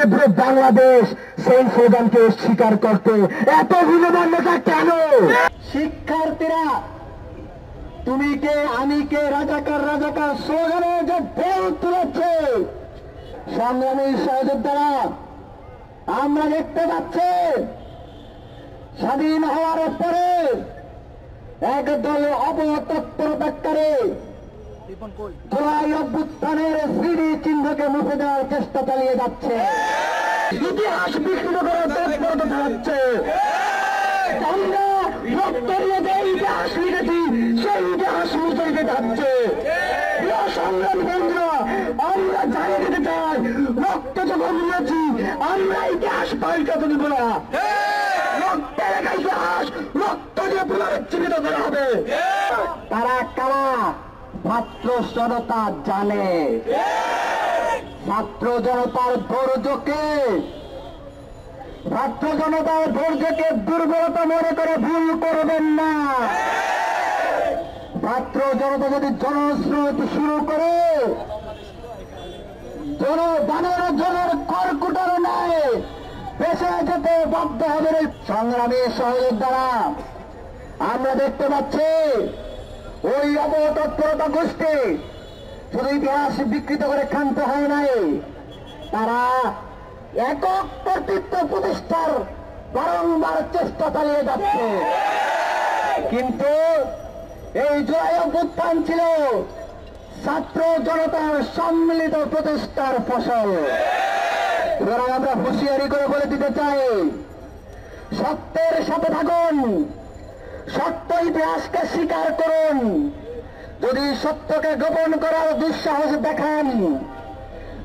যে পুরো বাংলাদেশ সেই স্লোগানকে স্বীকার করতে এত হীনমন্যতা কেন? শিক্ষার্থীরা তুমি কে আমি কে রাজাকার রাজাকার স্লোগানে যে ঢেউ তুলেছে, সংগ্রামী সহযোদ্ধারা আমরা দেখতে পাচ্ছি স্বাধীন হওয়ার পরে একদল অপতৎপরতাকারী জুলাই অভ্যুত্থানের স্মৃতি চিহ্নকে মুছে দেওয়ার চেষ্টা চালিয়ে যাচ্ছে, ইতিহাস বিকৃত করার তৎপরতা চালাচ্ছে। আমরা রক্ত দিয়ে যে ইতিহাস লিখেছি সেই ইতিহাস মুছে দিতে যাচ্ছে। সংগ্রাম কেন্দ্র আমরা জানিয়ে দিতে চাই, রক্ত যখন দিয়েছি আমরা ইতিহাস পাল্টাতে দিব না। রক্তের ইতিহাস রক্ত দিয়ে পুনরুজ্জীবিত করা হবে। তারা কারা? ছাত্র জনতা জানে। ছাত্র জনতার ধৈর্যকে দুর্বলতা মনে করে ভুল করবেন না। ছাত্র জনতা যদি জনস্রোত শুরু করে জনের কর্কুটার নয় পেশে যেতে বাধ্য হবে। সংগ্রামী সহযোদ্ধারা আমরা দেখতে পাচ্ছি ওই অপতৎপরতা গোষ্ঠী শুধু ইতিহাস বিকৃত করে ক্ষান্ত হয় নাই, তারা একক কর্তৃত্ব প্রতিষ্ঠার বারংবার চেষ্টা চালিয়ে যাচ্ছে। কিন্তু এই জুলাই অভ্যুত্থান ছিল ছাত্র জনতার সম্মিলিত প্রচেষ্টার ফসল। সুতরাং আমরা হুঁশিয়ারি করে বলে দিতে চাই, সত্যের সাথে থাকুন, সত্য ইতিহাসকে স্বীকার করুন। যদি সত্যকে গোপন করার দুঃসাহস দেখান,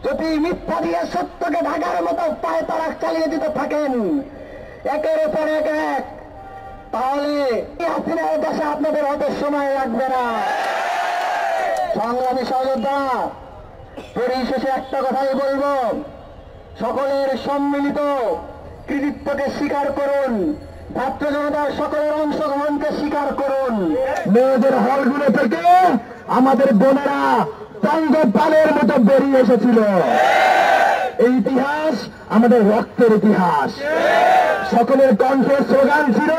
যদি মিথ্যা দিয়ে সত্যকে ঢাকার মতো পায়ে তারা চালিয়ে দিতে থাকেন একের পর এক, তাহলে হাসিনার দেশে আপনাদের অত সময় লাগবে না। সংগ্রামী সহযোদ্ধা পরিশেষে একটা কথাই বলব, সকলের সম্মিলিত কৃতিত্বকে স্বীকার করুন, ছাত্র জনতার সকলের অংশগ্রহণকে স্বীকার করুন। মেয়েদের হলগুলো থেকে আমাদের বোনেরা পঙ্গপালের মতো বেরিয়ে এসেছিল। এই ইতিহাস আমাদের রক্তের ইতিহাস। সকলের কণ্ঠে স্লোগান ছিল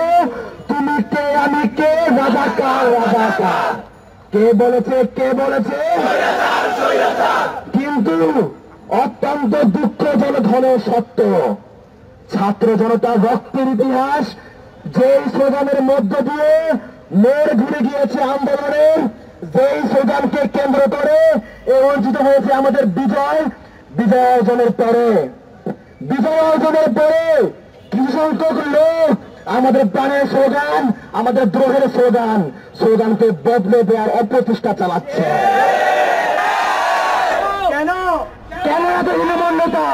তুমি কে আমি কে, রাজাকার রাজাকার। কে বলেছে? কিন্তু অত্যন্ত দুঃখজনক হলো সত্য, ছাত্র জনতার রক্তের ইতিহাস যেই স্লোগানের মধ্য দিয়ে মোড় ঘুরে গিয়েছে আন্দোলনের, যেই স্লোগানকে কেন্দ্র করে অর্জিত হয়েছে আমাদের বিজয় অর্জনের পরে কিছু সংখ্যক লোক আমাদের প্রাণের স্লোগান, আমাদের দ্রোহের স্লোগানকে বদলে দেওয়ার অপচেষ্টা চালাচ্ছে। কেন এত হীনমন্যতা?